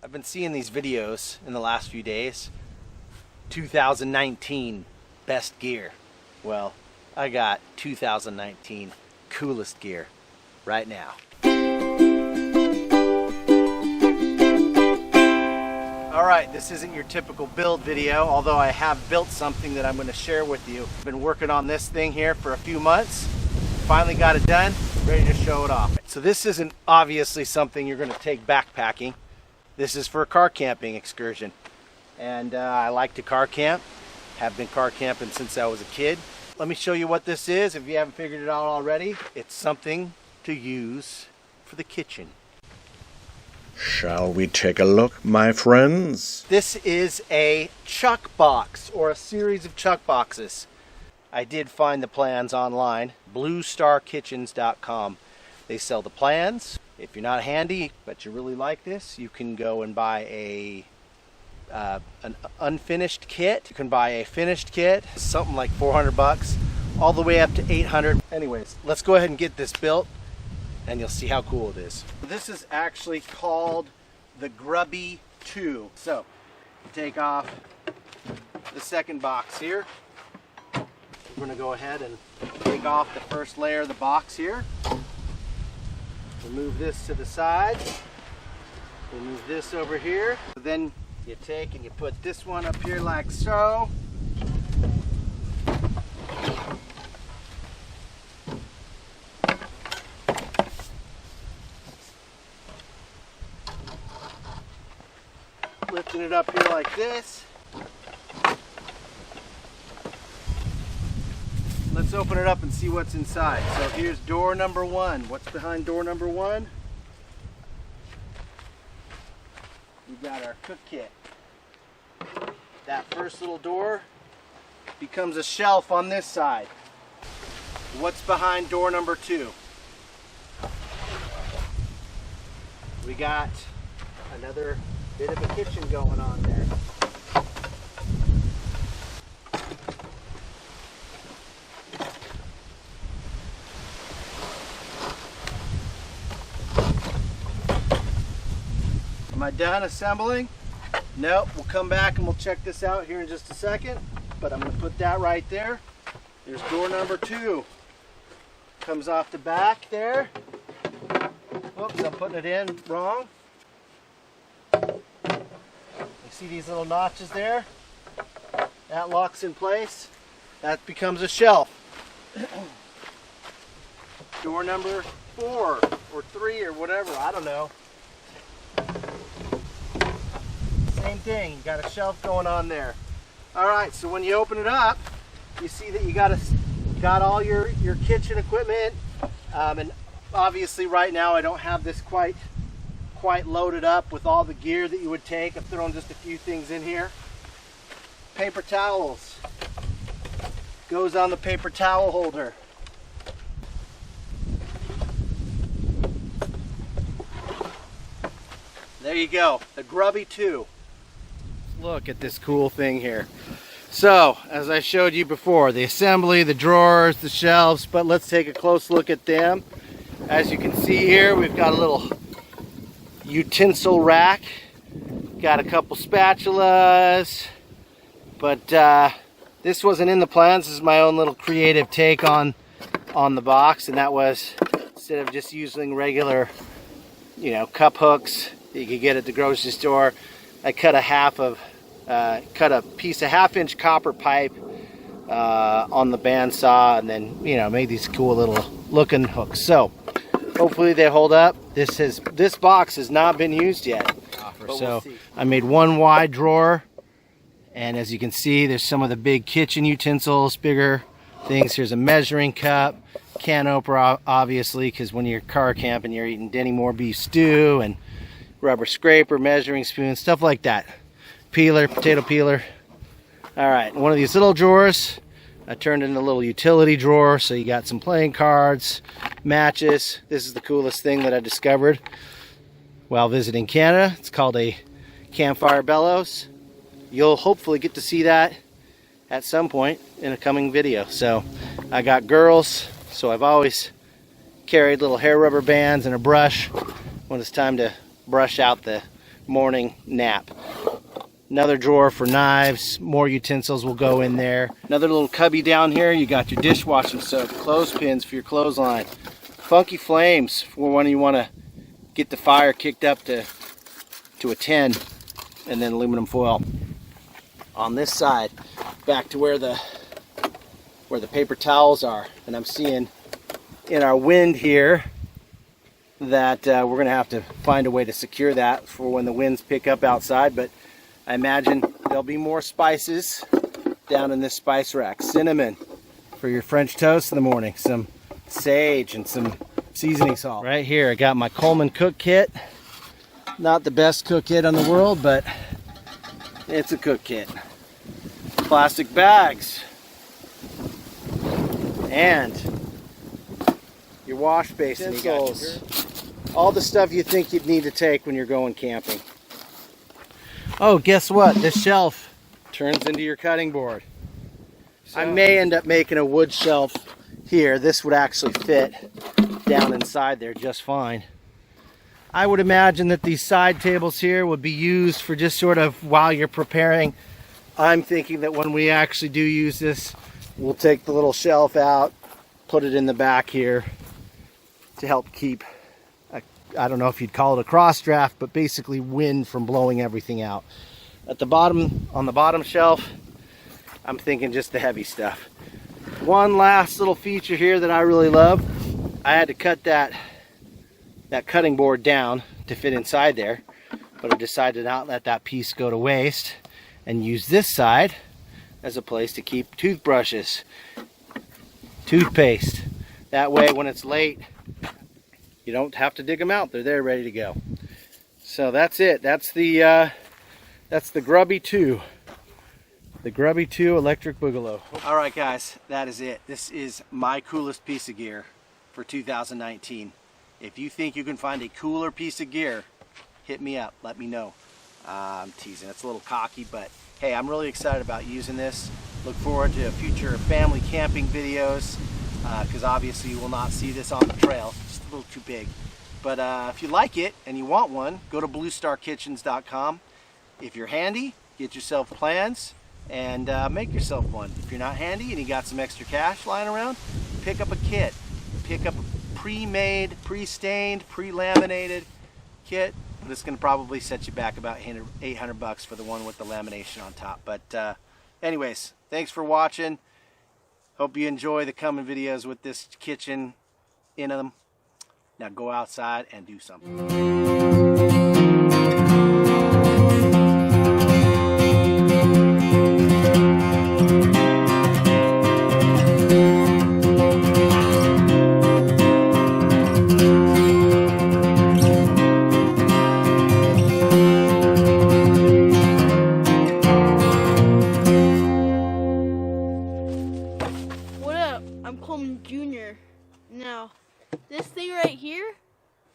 I've been seeing these videos in the last few days. 2019 best gear. Well, I got 2019 coolest gear right now. Alright, this isn't your typical build video, although I have built something that I'm going to share with you. I've been working on this thing here for a few months. Finally got it done, ready to show it off. So this isn't obviously something you're going to take backpacking. This is for a car camping excursion. And I like to car camp. Have been car camping since I was a kid. Let me show you what this is if you haven't figured it out already. It's something to use for the kitchen. Shall we take a look, my friends? This is a chuck box, or a series of chuck boxes. I did find the plans online, bluestarkitchens.com. They sell the plans. If you're not handy, but you really like this, you can go and buy an unfinished kit. You can buy a finished kit, something like 400 bucks, all the way up to 800. Anyways, let's go ahead and get this built, and you'll see how cool it is. This is actually called the Grubby Two. So, take off the second box here. We're going to go ahead and take off the first layer of the box here. Remove this to the side. Remove this over here. Then you take and you put this one up here like so. Lifting it up here like this. Let's open it up and see what's inside. So here's door number one. What's behind door number one? We've got our cook kit. That first little door becomes a shelf on this side. What's behind door number two? We got another bit of a kitchen going on there. Am I done assembling? Nope, we'll come back and we'll check this out here in just a second, but I'm going to put that right there. There's door number two. Comes off the back there. Oops, I'm putting it in wrong. You see these little notches there? That locks in place. That becomes a shelf. Door number 4 or 3 or whatever, I don't know. Same thing, you got a shelf going on there. Alright, so when you open it up, you see that you got all your kitchen equipment. And obviously right now I don't have this quite loaded up with all the gear that you would take. I've thrown just a few things in here. Paper towels. Goes on the paper towel holder. There you go, the Grubby Two. Look at this cool thing here. So, as I showed you before, the assembly, the drawers, the shelves, but let's take a close look at them. As you can see here, we've got a little utensil rack. Got a couple spatulas, but this wasn't in the plans. This is my own little creative take on the box, and that was, instead of just using regular, cup hooks that you could get at the grocery store, I cut a piece of 1/2-inch copper pipe on the bandsaw, and then made these cool little looking hooks. So hopefully they hold up. This box has not been used yet, so we'll I made one wide drawer, and as you can see, there's some of the big kitchen utensils, bigger things. Here's a measuring cup, can opener, obviously, because when you're car camping, you're eating Denny Moore beef stew, and rubber scraper, measuring spoon, stuff like that. Peeler, potato peeler. Alright, one of these little drawers I turned into a little utility drawer, so you got some playing cards, matches. This is the coolest thing that I discovered while visiting Canada. It's called a campfire bellows. You'll hopefully get to see that at some point in a coming video. So I got girls, so I've always carried little hair rubber bands and a brush when it's time to brush out the morning nap. Another drawer for knives, more utensils will go in there. Another little cubby down here, you got your dishwashing soap, clothespins for your clothesline, funky flames for when you want to get the fire kicked up to a 10, and then aluminum foil. On this side, back to where the paper towels are, and I'm seeing in our wind here that we're gonna have to find a way to secure that for when the winds pick up outside, but I imagine there'll be more spices down in this spice rack. Cinnamon for your French toast in the morning, some sage and some seasoning salt. Right here I got my Coleman cook kit. Not the best cook kit in the world, but it's a cook kit. Plastic bags and your wash basin. You got all the stuff you think you'd need to take when you're going camping. Oh, guess what? This shelf turns into your cutting board. So I may end up making a wood shelf here. This would actually fit down inside there just fine. I would imagine that these side tables here would be used for just sort of while you're preparing. I'm thinking that when we actually do use this, we'll take the little shelf out, put it in the back here to help keep, I don't know if you'd call it a cross draft, but basically wind from blowing everything out. At the bottom, on the bottom shelf, I'm thinking just the heavy stuff. One last little feature here that I really love. I had to cut that cutting board down to fit inside there, but I decided to not let that piece go to waste and use this side as a place to keep toothbrushes, toothpaste. That way when it's late, you don't have to dig them out. They're there ready to go. So that's it. That's the Grubby Two. The Grubby Two electric boogaloo. All right guys, that is it. This is my coolest piece of gear for 2019. If you think you can find a cooler piece of gear, hit me up, let me know. I'm teasing, it's a little cocky, but hey, I'm really excited about using this. Look forward to future family camping videos, because obviously you will not see this on the trail. It's just a little too big. But if you like it and you want one, go to bluestarkitchens.com. If you're handy, get yourself plans and make yourself one. If you're not handy and you got some extra cash lying around, pick up a kit. Pick up a pre-made, pre-stained, pre-laminated kit. But it's going to probably set you back about 800 bucks for the one with the lamination on top. But anyways, thanks for watching. Hope you enjoy the coming videos with this kitchen in them. Now go outside and do something. Junior. Now, this thing right here,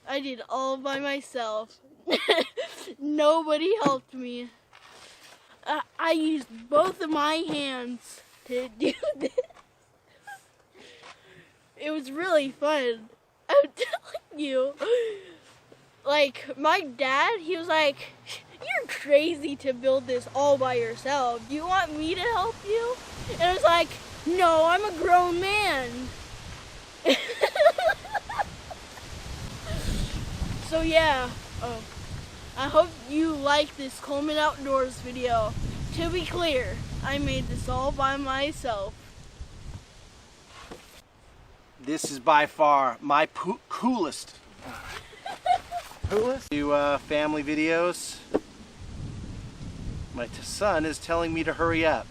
I did all by myself. Nobody helped me. I used both of my hands to do this. It was really fun. I'm telling you. Like, my dad, he was like, "You're crazy to build this all by yourself. Do you want me to help you?" And I was like, "No, I'm a grown man." So yeah, I hope you like this Coleman Outdoors video. To be clear, I made this all by myself. This is by far my coolest do family videos. My son is telling me to hurry up.